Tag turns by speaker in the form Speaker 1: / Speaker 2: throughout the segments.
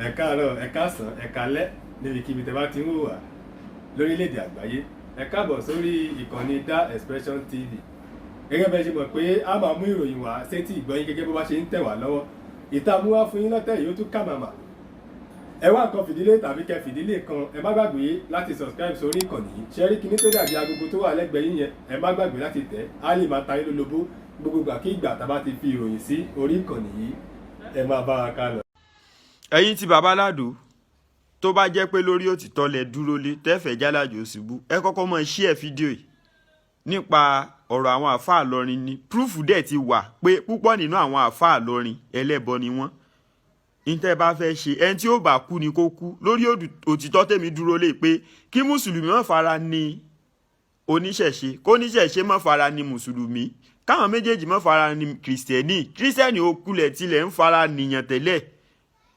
Speaker 1: ẹ káàárọ̀ ẹ káàsán ẹ káalẹ́ níbikíbi tẹ́ bá ti ń wò wá lórílẹ̀‐èdè àgbáyé ẹ káàbọ̀ sórí ìkànnì Da Expression TV. Gẹ́gẹ́ bẹ́ẹ̀ ṣe mọ̀ pé a máa mú ìròyìn wá sétí ìgbọ́yín gẹ́gẹ́ bó bá ṣe ń tẹ̀ wá lọ́wọ́. Ìtààmú wá fún yín lọ́tẹ̀ yìí ó tún kà màmá. Ẹ wá nǹkan fìdílé tàbí kẹ́ fìdílé kan, ẹ má gbàgbé láti subscribe sórí ìkànnì yìí. Ṣé rí kinní tó dàbí agogo tó wà lẹ́gbẹ̀ẹ́ yín yẹn, ẹ má gbàgbé láti tẹ̀, á lè máa ta yín lólobó gbogbo ìgbà kí ìgbà tá a bá ti fi ìròyìn sí orí ìkànnì yìí. Ẹ máa bá wa ká lọ.
Speaker 2: Ẹ̀yin tí baba ládò tó bá jẹ́ pé lórí òtítọ́ lẹ dúró lé tẹ́fẹ̀ẹ́ jálàjò ṣubú, ẹ kọ́kọ́ mọ̀ share fídíò yìí nípa ọ̀rọ̀ àwọn àfáà Ìlọrin ni. Proof dẹ̀ ti wà pé púpọ̀ nínú àwọn àfáà Ìlọrin ẹlẹ́bọ ni wọ́n. Ìtẹ́ bá fẹ́ ṣe ẹni tí ó bá kú ni kó kú. Lórí òtítọ́ tèmi dúró lé pé kí mùsùlùmí má fara ní oníṣẹ̀ṣe, kó oníṣẹ̀ṣe má fara ní mùsùlùmí, káwọn méjèèjì má fara ní kìrìsìtẹ́nì ó kulẹ̀ tilẹ̀ ń fara nìyàn tẹ́lẹ̀.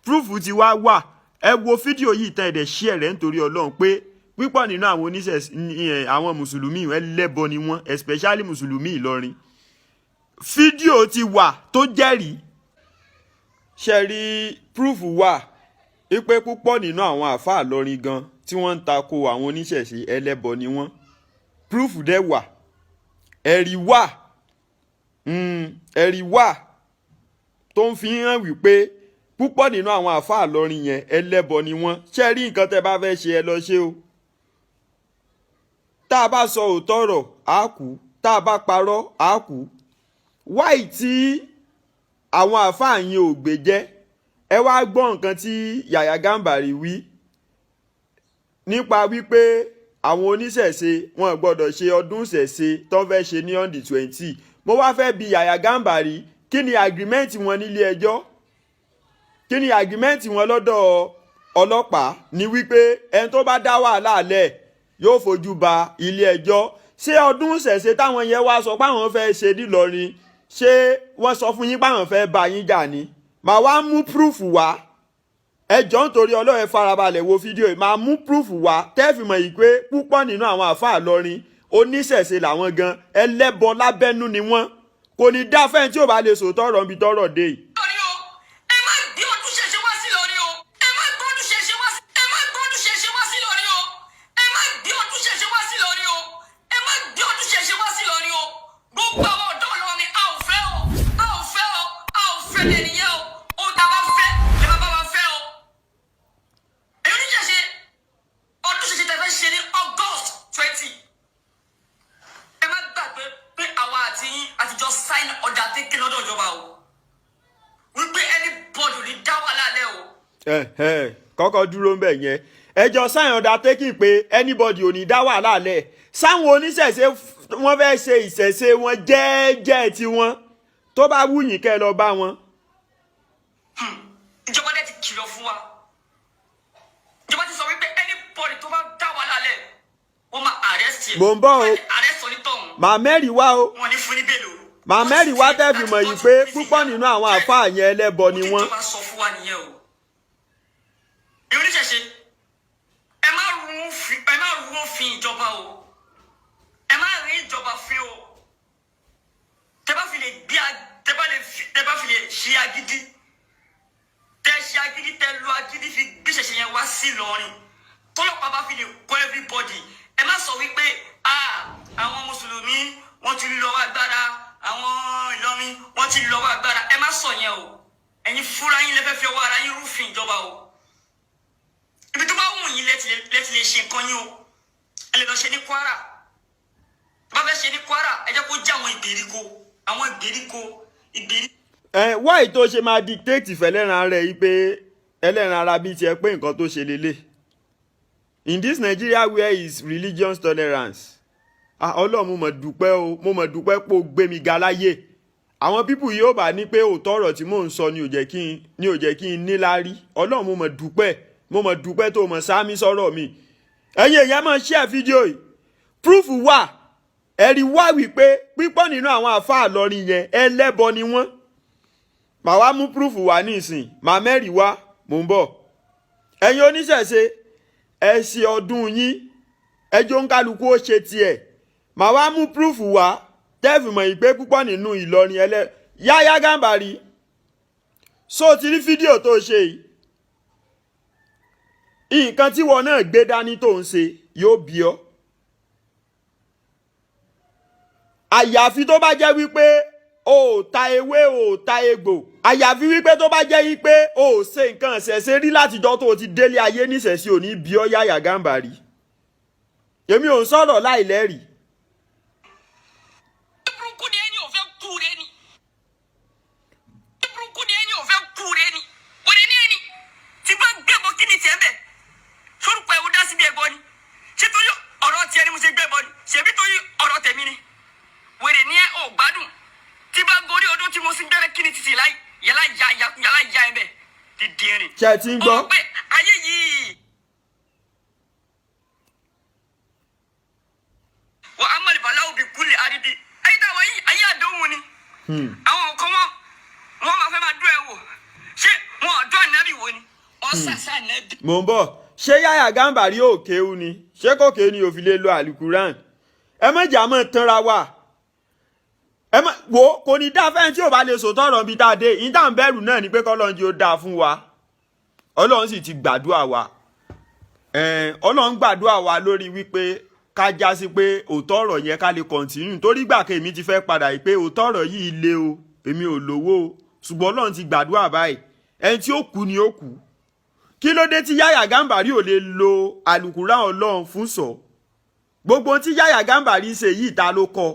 Speaker 2: Proof ti wá wà. Ẹ wo fídíò yìí tán ẹ̀dẹ̀ share rẹ̀ nítorí Ọlọ́run pé pípọ̀ nínú àwọn oníṣẹ̀ṣe àwọn mùsùlùmí ẹlẹ́bọ ni wọ́n, especially mùsùlùmí Ìlọrin. Fídíò ti wà tó jẹ́rìí. Ṣé rí proof wà wípé púpọ̀ nínú àwọn àfáà Ìlọrin gan tí wọ́n ń tako àwọn oníṣẹ̀ṣe ẹlẹ́bọ ni wọ́n. Proof dẹ̀ wà. Ẹ̀rí wà. Ẹ̀rí wà tó ń fi hàn wípé púpọ̀ nínú àwọn àfáà Ìlọrin yẹn ẹlẹ́bọ ni wọ́n. Ṣé rí nǹkan tẹ́ bá fẹ́ ṣe ẹ lọ ṣe o. Tá a bá sọ òótọ́ ọ̀rọ̀ á kú, tá a bá parọ́ á kú. Wáì tí àwọn àfáà yẹn ò gbé jẹ́, ẹ wá gbọ́ nǹkan tí Yàyà Gàmbàrí wí nípa wípé àwọn oníṣẹ̀ṣe wọn gbọ́dọ̀ ṣe ọdún ṣẹ̀ṣe tó fẹ́ ṣe ní on the 20. Mo wá fẹ́ bi Yàyà Gàmbàrí kí ni agreement wọn nílé ẹjọ́? Kí ni agreement wọn lọ́dọ̀ ọlọ́pàá? Ní wípé ẹni tó bá dá wàhálà lẹ̀ yóò fojú ba ilé ẹjọ́. Ṣé ọdún ṣẹ̀ṣe táwọn yẹn wá sọ pé àwọn fẹ́ ṣe nílọrin, ṣé wọ́n sọ fún yín pé àwọn fẹ́ bá yín jà ni? Màá wá mú proof wá. Ẹ jọ̀ọ́ nítorí Ọlọ́run ẹ farabalẹ̀ wo fídíò yìí. Màá mú proof wá tẹ́ẹ̀fì mọ̀ yìí pé púpọ̀ nínú àwọn àfáà Ìlọrin oníṣẹ̀ṣe làwọn gan, ẹlẹ́bọ lábẹ́nú ni wọ́n. Kò ní dá fẹ́ni tí ò bá lè sòótọ́ ọ̀rọ̀ níbi tọ́rọ̀ dé yìí. Kọ́kọ́ dúró ń bẹ̀ yẹn. Ẹjọ́ sign undertaking pé anybody ò ní dá wàhálà lẹ̀. Sáwọn oníṣẹ̀ṣe wọ́n fẹ́ ṣe ìṣẹ̀ṣe wọn jẹ́ẹ́jẹ́ tiwọn. Tó bá wù yín kẹ́ lọ bá wọn.
Speaker 3: Ìjọba dẹ̀ ti kìlọ̀ fún wa. Ìjọba ti sọ wípé anybody tó bá dá wàhálà lẹ̀ wọ́n máa arrest yẹn.
Speaker 2: Mò ń bọ̀ o.
Speaker 3: Arrest onítọ̀hún.
Speaker 2: Màá mẹ́rìí wá o.
Speaker 3: Wọ́n ní fún ní bẹ́ẹ̀lì o.
Speaker 2: Màá mẹ́rìí wá tẹ́ẹ̀fì mọ̀ yìí pé púpọ̀ nínú àwọn àfáà yẹn ẹlẹ́bọ ni wọ́n.
Speaker 3: Ìjọba sọ fún wa nìyẹn o. Oníṣẹ̀ṣe ẹ má rú òfin ìjọba o. Ẹ má rí ìjọba fín o. Tẹ́ bá fi lè ṣe agídí. Tẹ́ ṣe agídí, tẹ́ lo agídí fi gbéṣẹ̀ṣe yẹn wá sí Ìlọrin. Tọ́lọ́pàá bá fi lè kọ́ everybody. Ẹ má sọ wípé àwọn mùsùlùmí wọ́n ti lọ́wọ́ agbára, àwọn Ìlọrin wọ́n ti lọ́wọ́ agbára. Ẹ má sọ yẹn o. Ẹ̀yin fúnra yín lẹ́fẹ́ fi ọwọ́ ara yín rúfin ìjọba o. Ibi tó bá wù yín lẹ́tì lè ṣe nǹkan yín o. Ẹ lè lọ ṣe ní Kwara. Tó bá fẹ́ ṣe ní Kwara, ẹ jẹ́ kó jẹ́ àwọn ìgbèríko.
Speaker 2: Why tó ṣe máa dictate fẹ́lẹ́ran rẹ̀ yìí pé ẹlẹ́ran ara bíi tiẹ̀ pé nǹkan tó ṣe lélẹ̀? In this Nigeria where is religious tolerance? Ọlọ́run mo mọ̀ dúpẹ́ o, mo mọ̀ dúpẹ́ pé o gbé mi ga láyé. Àwọn pípù yóò bá ní pé òótọ́ ọ̀rọ̀ tí mò ń sọ ni ò jẹ́ kí n níláárí. Ọlọ́run mo mọ̀ dúpẹ́ tó mọ̀ sáámi sọ̀rọ̀ mi. Ẹ̀yin èèyàn máa share fídíò yìí. Proof wà. Ẹ̀rí wà wípé pípọ̀ nínú àwọn àfáà Ìlọrin yẹn ẹlẹ́bọ ni wọ́n. Màá wá mú proof wá nísìn. Màá mẹ́rìí wá, mò ń bọ̀. Ẹ̀yin oníṣẹ̀ṣe ẹ ṣe ọdún yín. Ẹjọ́ ń kálukú ó ṣe tiẹ̀. Màá wá mú proof wá tẹ́ẹ̀fì mọ̀ yìí pé púpọ̀ nínú Ìlọrin Yàyà Gàmbàrí. So ti rí fídíò tó ṣe yìí. nǹkan tí wọn náà gbé dání tó ń ṣe yóò bí ọ. àyàfi tó bá jẹ́ wípé o ò ta ewé o ò ta egbò, àyàfi wípé tó bá jẹ́ wípé o ò ṣe nǹkan ṣẹ̀ṣẹ̀ rí látijọ́ tó o ti délé ayé níṣẹ̀ṣẹ̀ òní bí ọ Yahya Gambari. èmi ò ń sọ̀rọ̀ láìlẹ́rìí. ṣe ti ń gbọ́.
Speaker 3: àwọn kan wọn máa fẹ́ máa dún ẹ wò ṣé wọn ọ̀dọ́ ànábì wo ni ọ̀sàsà ànábì.
Speaker 2: mò ń bọ̀ ṣé Yahya Gambari ò kéwu ni ṣé kò kéwu ni òfin lè lo alukuran. ẹ má jà mọ́ tanra wa ẹ má wo kò ní dá fẹ́ni tí ò bá lè sòtọ́ ọ̀rọ̀ bíi tá a dé yìí tá à ń bẹ̀rù náà ni pé kọ́lọ́njì ó dáa fún wa. Ọlọ́run sì ti gbàdúrà wa Ọlọ́run gbàdúrà wa lórí wípé ká já sí pé òótọ́ ọ̀rọ̀ yẹn ká lè kọ̀ǹtínú torí gbà kí èmi ti fẹ́ padà yìí pé òótọ́ ọ̀rọ̀ yìí le o èmi ò lówó o ṣùgbọ́n Ọlọ́run ti gbàdúrà báyìí ẹni tí ó kú ni ó kú. kí ló dé tí Yahya Gambari ò lè lo àlùkùrán Ọlọ́run fún sọ gbogbo tí Yahya Gambari ṣe yìí ta ló kọ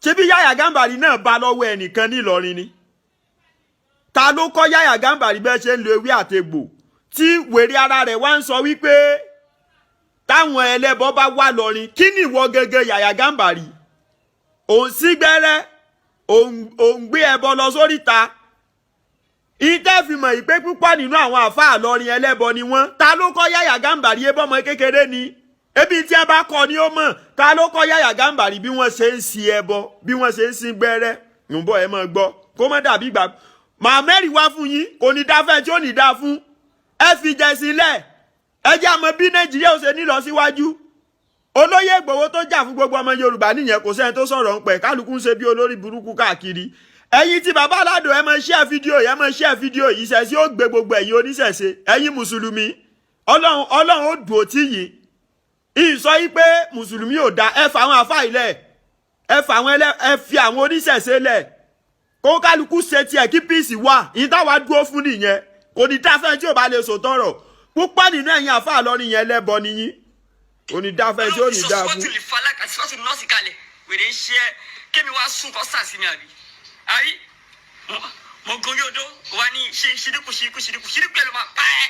Speaker 2: ṣé bí Yahya Gambari náà bá lọ́wọ́ ẹnìkan ní Ìlọrin ni ta ló kọ́ Yahya Gambari bẹ́ẹ̀ ṣe ń lo ewé àtegbò tí wèrè ara rẹ̀ wá ń sọ wípé táwọn ẹlẹ́bọ bá wà lọ́rin kí ni ìwọ gẹ́gẹ́ Yahya Gambari òun sí gbẹ́rẹ́ òun gbé ẹbọ lọ sóríta ìtẹ́ fi mọ̀ ìpé púpọ̀ nínú àwọn àfáà lọ́rin ẹlẹ́bọ ni wọ́n ta ló kọ́ Yahya Gambari ebọ́ ọmọ kékeré ni ebi tí ẹ bá kọ ni ó mọ̀ ta ló kọ́ Yahya Gambari bí wọ́n ṣe ń sin ẹbọ bí wọ́n ṣe ń sin gbẹ́rẹ́ nùbọ̀ ẹ mọ̀ gbọ́ kó mọ́ dàbí ìgbà màá mẹ́rin wá fún yín kò ní dá fẹ́ tí ó ní dá fún ẹ fi jẹ sílẹ̀ ẹ jẹ́ àmọ́ bí Nàìjíríà ó ṣe ní lọ síwájú. olóyè Ìgbòho tó jà fún gbogbo ọmọ Yorùbá nìyẹn kò sẹ́ni tó sọ̀rọ̀ ń pẹ̀ kálukú ń ṣe bí olórí burúkú káàkiri. ẹ̀yin tí bàbá aládùn ẹ máa share fídíò ẹ máa share fídíò ìṣẹ̀ṣe ó gbé gbogbo ẹ̀yin oníṣẹ̀ṣe ẹ̀yin mùsùlùmí Ọlọ́run ó dùn ó tì yín. ìsọ yìí pé mùsùlùmí ò da ẹ fà àwọn àfáà ilẹ̀ ẹ fi àwọn oníṣẹ̀ṣe lẹ̀ kó kálukú ṣe tiẹ̀ kí píìsì wà ìdáwà dúró fún nìyẹn kò ní dáfẹ́ tí ò bá lè sòtọ́rọ̀ púpọ̀ nínú ẹ̀yin àfáà lọ́rin yẹn lẹ́bọ nìyí kò ní dáfẹ́ tí ò ní dá fún.
Speaker 3: wèrè ń ṣe ẹ kémi wá sùn kọ́ sàásì mi àrí mo gorí odó wa ní ṣíríkù ẹ ló máa pa ẹ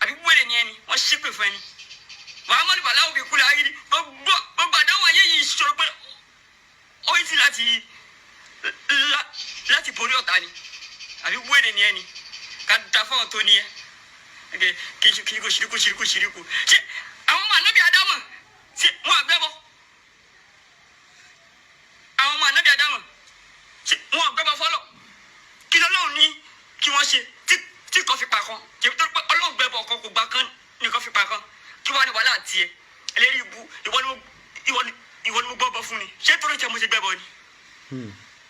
Speaker 3: àbí wèrè ni ẹni wọ́n ṣépè fún ẹni Muhammadu balawo bí kúlẹ̀ ayé gbogbo àdáwọ̀ ayé yìí ṣòro pé ó yìí ti láti borí ọ̀tá ni àbí wèrè ni ẹni ká da fọ́ọ̀n tó ní ẹ kí ṣíríkù ṣé àwọn ọmọ ànábì Ádámù ṣé wọn àgbẹ̀bọ àwọn ọmọ ànábì Ádámù ṣé wọn àgbẹ̀bọ fọlọ kí lọ́lọ́run ní kí wọ́n ṣe tí kò fi pa kan tèmi tó pé Ọlọ́run gbẹ̀bọ kan kò gbà kan nìkan fi pa kan kí wọ́n á ní wàhálà tiẹ̀ ẹlẹ́rìí ibu ìwọ ni mo gbọ́ bọ́ fún ni ṣé torí tẹ mo ṣe gbẹ̀bọ ni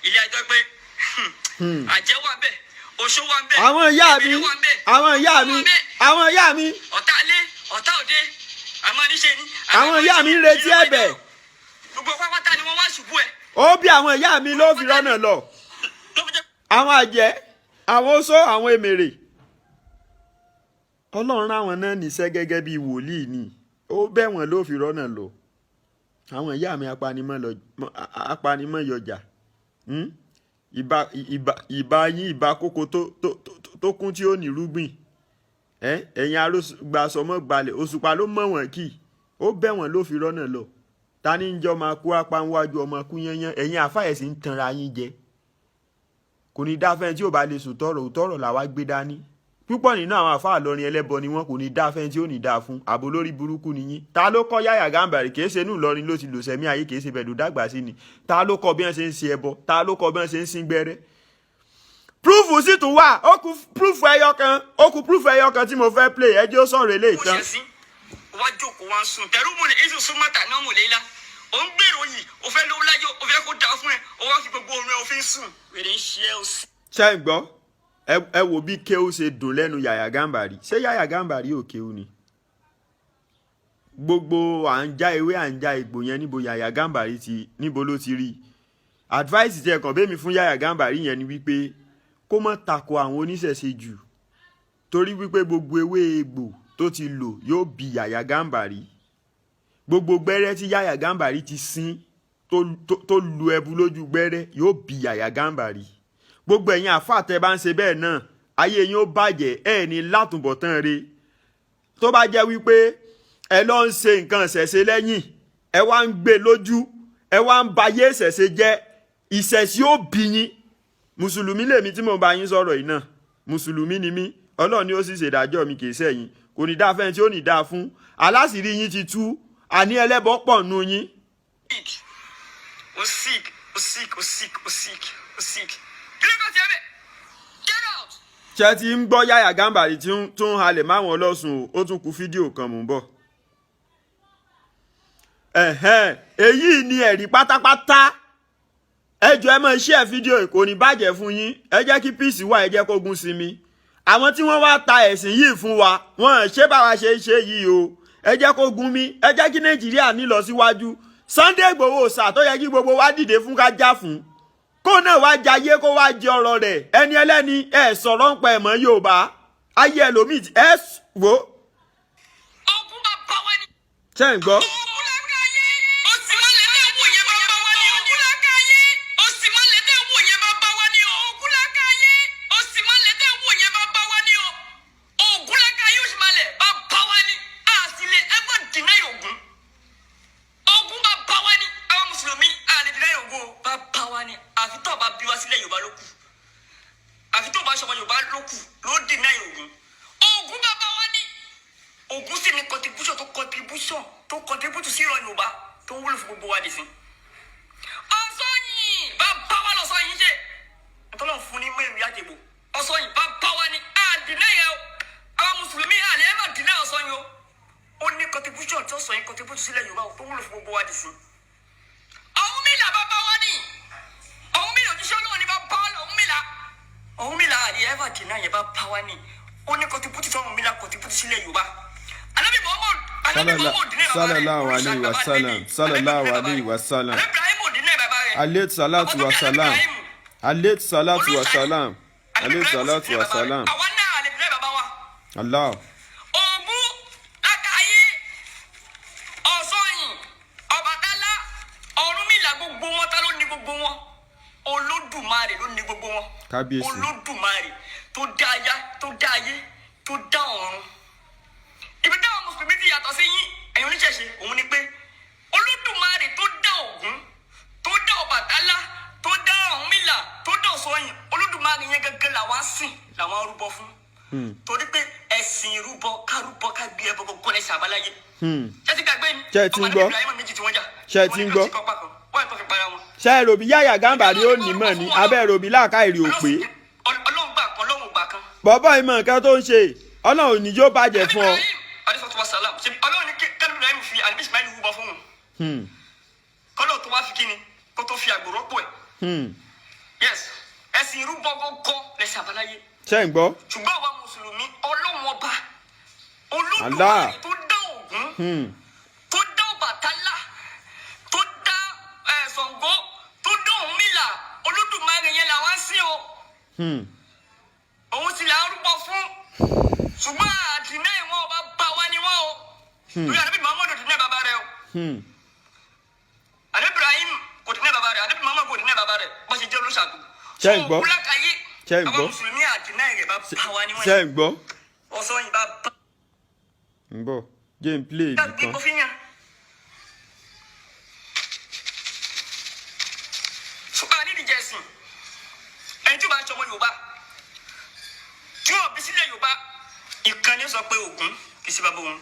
Speaker 3: ilé ẹjọ́ pé àjẹ́ wà bẹ́ẹ̀ oṣó wà bẹ́ẹ̀
Speaker 2: àwọn ìyá mi
Speaker 3: ọ̀tá ilé ọ̀tá òde àmọ́ níṣe ni
Speaker 2: àwọn ìyá mi ń retí ẹ̀bẹ̀
Speaker 3: gbogbo pápátá ni wọ́n wá ṣubú ẹ̀.
Speaker 2: ó bí àwọn ìyá mi ló fi rọ́nà lọ àwọn àjẹ́ àwọn oṣó àwọn èmèrè Ọlọ́run àwọn náà níṣẹ́ gẹ́gẹ́ bíi wòlíì ni ó bẹ̀ wọ́n ló fi rọ́nà lọ àwọn ìyá mi apanimọ̀ yọjà ìbá yín ìbá kókó tó kún tí ó ní rúgbìn ẹ̀yin arógbàsọmọ gbalẹ̀ òṣùpá ló mọ̀ wọ́n kì ó bẹ̀ wọ́n ló fi rọ́nà lọ ta ní jọ máa kú apá níwájú ọmọ kú yányán ẹ̀yin àfáyẹ̀sì ń tanra yín jẹ kò ní dáfẹ́ tí ò bá lè sòtọ́rọ̀ òtọ́rọ̀ làwa gbé dání púpọ̀ nínú àwọn àfáà lọ́rin ẹlẹ́bọ ni wọn kò ní dáfẹ́ tí ó ní dáa fún àbò lórí burúkú nìyí ta ló kọ́ Yahya Gambari kìí ṣe inú Ìlọrin ló ti lò sẹ́mi ayé kìí ṣe bẹ̀rù dàgbà sí ni ta ló kọ́ bí wọ́n ṣe ń ṣe ẹbọ ta ló kọ́ bí wọ́n ṣe ń sin gbẹ́rẹ́. púrúfù sì tún wà ó kù púrúfù ẹyọ kan tí mo fẹ́ play ẹjẹ́ ó sọ̀rọ̀ eléyìí tán.
Speaker 3: wá jókòó wá ń sùn tẹ̀rú mo lè èso súnmọ́tà náà mo lè la ò ń gbèrò yìí ò fẹ́ lówó láyé ò fẹ́ kó dáa fún ẹ ò wá fi gbogbo orin ẹ ò fi ń sùn wèrè ń ṣe ẹ ò sí.
Speaker 2: ṣé ń gbọ́ ẹ wò bí kéwú ṣe dùn lẹ́nu Yàyà Gàmbàrí ṣé Yàyà Gàmbàrí ò kéwú ni gbogbo à ń já ewé à ń já egbò yẹn níbo Yàyà Gàmbàrí ti níbo ló ti rí advice tí ẹ kàn bẹ́ẹ̀ mi fún Yàyà Gàmbàrí yẹn ni wípé kó má tako àwọn oníṣẹ̀ṣe jù torí wípé gbogbo ewé egbò tó ti lò yóò bí Yàyà Gàmbàrí gbogbo gbẹ́rẹ́ tí Yàyà Gàmbàrí ti sín tó lu ẹbu lójú gbẹ́rẹ́ yóò bí Yàyà Gàmbàrí gbogbo ẹ̀yin àfáà tẹ́ bá ń ṣe bẹ́ẹ̀ náà ayé yín ó bàjẹ́ ẹ̀ ní látùbọ̀tán re tó bá jẹ́ wípé ẹ lọ ń ṣe nǹkan ṣẹ̀ṣe lẹ́yìn ẹ wá ń gbé lójú ẹ wá ń bayé ṣẹ̀ṣe jẹ́ ìṣẹ̀ṣe ó bí yín mùsùlùmí lèmi tí mo bá yín sọ̀rọ̀ yìí náà mùsùlùmí ni mí Ọlọ́run ni ó sì ṣèdájọ́ mi kì í ṣẹ̀yìn kò ní dáa fẹ́ni tí ó ní dáa fún aláṣìírí yín ti tú àní ẹlẹ́bọ pọ̀ nù yín.
Speaker 3: O sick. Kí ló kọ́ sí ẹbẹ̀? Get out!
Speaker 2: ṣé ti ń gbọ́ Yàyà Gàmbàrí tí ń halẹ̀ máwọn ọlọ́sùn ó tún kù fídíò kan mú bọ̀. èyí ni ẹ̀rí pátápátá ẹjọ́ ẹ máa share fídíò kò ní bàjẹ́ fún yín ẹ jẹ́ kí peace wà ẹ jẹ́ kó gún sí mi àwọn tí wọ́n wá ta ẹ̀sìn yìí fún wa wọ́n ṣé báwa ṣe ń ṣe yìí o ẹ jẹ́ kó gún mi ẹ jẹ́ kí Nàìjíríà ní lọ síwájú Sunday Igboho ṣà tó yẹ kí gbogbo wa dìde fún ká jà fún kó náà wá jayé kó wá jẹ ọ̀rọ̀ rẹ̀ ẹni ẹlẹ́ni ẹ sọ̀rọ̀ ń pa ẹ̀mọ́ Yorùbá ayé ẹlòmíì ẹ wò.
Speaker 3: Ogun máa bá wa ní.
Speaker 2: ṣé ń gbọ́.
Speaker 3: contribute sí ìran Yorùbá tó wúlò fún gbogbo wa dì sí. Ọ̀sọ́yìn bá bá wa lọ́sọ́yìn jẹ́ ìtọ́lọ́ fún ní mẹ́rin àjẹbò ọ̀sọ́yìn bá bá wa ní àdínà yẹn o àwọn mùsùlùmí àlẹ́ ẹ̀rọ àdínà ọ̀sọ́yìn o ó ní contribution tí ọ̀sọ́yìn contribute sílẹ̀ Yorùbá tó wúlò fún gbogbo wa dì sí. ọ̀hún mílà bá bá wa ní ọ̀hún mílà òjíṣẹ́ Ọlọ́run ní bá bá wa ọ̀hún mílà àlẹ́ ẹ̀rọ àdínà yẹn bá bá wa ní ó ní contribute tí ọ̀hún mílà contribute sílẹ̀ Yorùbá.
Speaker 2: Sallallahu alayhi wa sallam. Sallallahu alayhi wa sallam. Alayhi salatu wa salam. Alayhi salatu wa salam. Alayhi salatu wa salam. Allah.
Speaker 3: Ògún Lákàyé Ọ̀ṣọ́yìn Ọbàtálá Ọ̀rúnmìlà gbogbo wọn ta ló ní gbogbo wọn Olódùmarè ló ní gbogbo wọn.
Speaker 2: Kábíyèsí.
Speaker 3: Olódùmarè tó dá ayé tó dá ọ̀run. Ibi táwọn mùsùlùmí ti yàtọ̀ sí yín ẹ̀yin oníṣẹ̀ṣe òun ni pé Olódùmarè tó dá Ògún tó dá Ọbàtálá tó dá Ọ̀rúnmìlà tó dá Ọ̀ṣọ́yìn Olódùmarè yẹn gẹ́gẹ́ làwọn sìn làwọn rúbọ fún. Torí pé ẹ̀sìn rúbọ ká gbé ẹbọ gbogbo ní sàbáláyé. Ṣé ti gbàgbé ni?
Speaker 2: Ṣé ti ń gbọ́? Ṣé ti ń gbọ́? Ṣé èròbí Yàyà Gàmbàrí ó ní mọ̀ ní abẹ́ èròbí láàká èrè òpè?
Speaker 3: Ọlọ́run gbà kan lọ́run gbà kan.
Speaker 2: Bọ̀bọ̀ ìmọ̀ nǹkan tó ń ṣe Ọlọ́run ní yóò bàjẹ́ fún ọ.
Speaker 3: Ọlọ́run ní kẹ́lú Ibrahim fi àníbí Ismail rúbọ fún un. Kọ́lọ́ tó wá fi kíni kó tó fi àgbò rọ́pò ẹ̀. Yes, ẹ̀sìn rúbọ gọ́gọ́ lẹ́sìn àbáláyé.
Speaker 2: Ṣé ń gbọ́?
Speaker 3: Ṣùgbọ́n àwa mùsùlùmí Ọlọ́run ọba Olódùmarè tó dá Ògún tó dá Ọbàtálá tó dá Ṣàngó tó dá Ọ̀rúnmìlà Olódùmarè yẹn làwọn sìn o. Òun sì là ń rúbọ fún ṣùgbọ́n àdínà ìwọ̀n ọba bá wa ni wọ́n o. Lórí àdébí Muhammadu dínà bàbá rẹ o. Àdébí Ibrahim kò dínà bàbá rẹ àdébí Muhammadu kò dínà bàbá rẹ bó ṣe jẹ́ olóṣàkó.
Speaker 2: Ṣé ń gbọ́? Ṣé ń gbọ́?
Speaker 3: Àwọn mùsùlùmí àdínà ìrẹ̀ bá bá wa ni wọ́n.
Speaker 2: Ṣé ń gbọ́?
Speaker 3: Ọ̀ṣọ́yìn bá bá.
Speaker 2: ń bọ̀ jẹ́ ń play nìkan.
Speaker 3: Ṣùgbọ́n a ní ìdíje ẹ̀sìn ẹni tí ó bá ń ṣọmọ Yorùbá tí wọ́n bí sílẹ̀ Yorùbá ìkànnì sọ pé Ògún kì í ṣe bàbá òun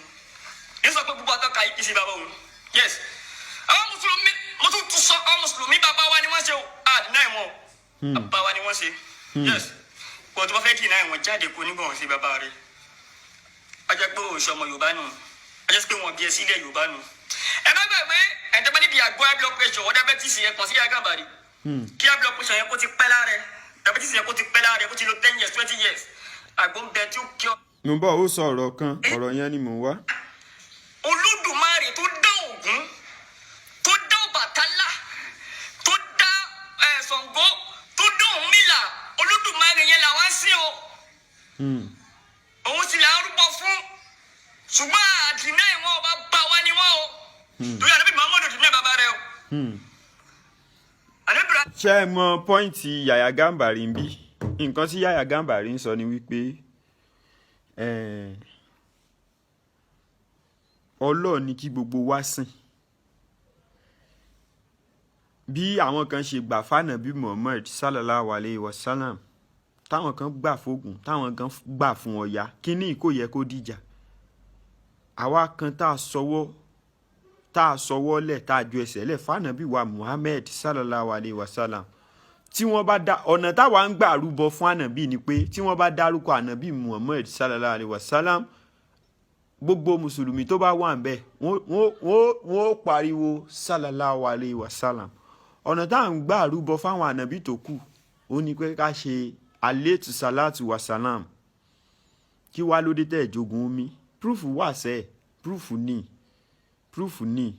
Speaker 3: ní sọ pé gbogbo àtọ́ka yìí kì í ṣe bàbá òun. Yes, àwọn mùsùlùmí mo tún sọ àwọn mùsùlùmí bàbá wa ni wọ́n ṣe o àdínà ìwọ̀n bàbá wa ni wọ́n ṣe. Yes, kò tó bá fẹ́ dínà ìwọ̀n jáde kó nígbà wọn sí bàbá rẹ̀ ajá pé òṣọmọ Yorùbá nù ajá pé wọn bí ẹ sílẹ̀ Yorùbá nù. Ẹ má gbàgbé ẹ̀ńtẹ́gbẹ́ níbi àgọ́ high blood pressure or diabetes yẹn kàn sí Yàyà Gàmbàrí kí high blood pressure yẹn kó ti pẹ́ lára ẹ diabetes yẹn kó ti pẹ́ lára rẹ̀ kó ti lo 10 years 20 years àgbo ń bẹ tí ó kí ọ.
Speaker 2: mo bọ̀ ó sọ ọ̀rọ̀ kan ọ̀rọ̀ yẹn ni mò ń wá.
Speaker 3: Olódùmarè tó dá Ògún tó dá Ọbàtálá tó dá Ṣàngó tó dá Ọ̀rúnmìlà Olódùmarè yẹn làwọn sí o. Òun sì là ń rúbọ fún ṣùgbọ́n àdínà ìwọ̀n ọba bá wa ni wọ́n o. Torí àdébí Muhammadu dínà bàbá rẹ o.
Speaker 2: ṣé ẹ mọ pọ́ìntì Yàyà Gàmbàrí ń bí nǹkan tí Yàyà Gàmbàrí ń sọ ni wípé Ọlọ́run ni kí gbogbo wa sìn bí àwọn kan ṣe gbà fánàbí Muhammad sallallahu alayhi wa sallam táwọn kan gbà fógun táwọn kan gbà fún Ọya kíní kò yẹ kó dìjà àwa kan tá a sọwọ́ lẹ̀ tá a ju ẹsẹ̀ lẹ̀ fánàbí wa Muhammad sallallahu alayhi wa sallam tí wọ́n bá dá ọ̀nà táwa ń gbà rúbọ fún ànàbí ni pé tí wọ́n bá dárúkọ ànàbí Muhammad sallallahu alayhi wa sallam gbogbo mùsùlùmí tó bá wà ń bẹ̀ wọ́n pariwo sallallahu alayhi wa sallam ọ̀nà tá à ń gbà rúbọ fáwọn ànàbí tó kù ó ní pé ká ṣe alaytu salatu wa salam kí wá lóde tẹ̀ jogun omi proof wà sẹ́ẹ̀ proof ní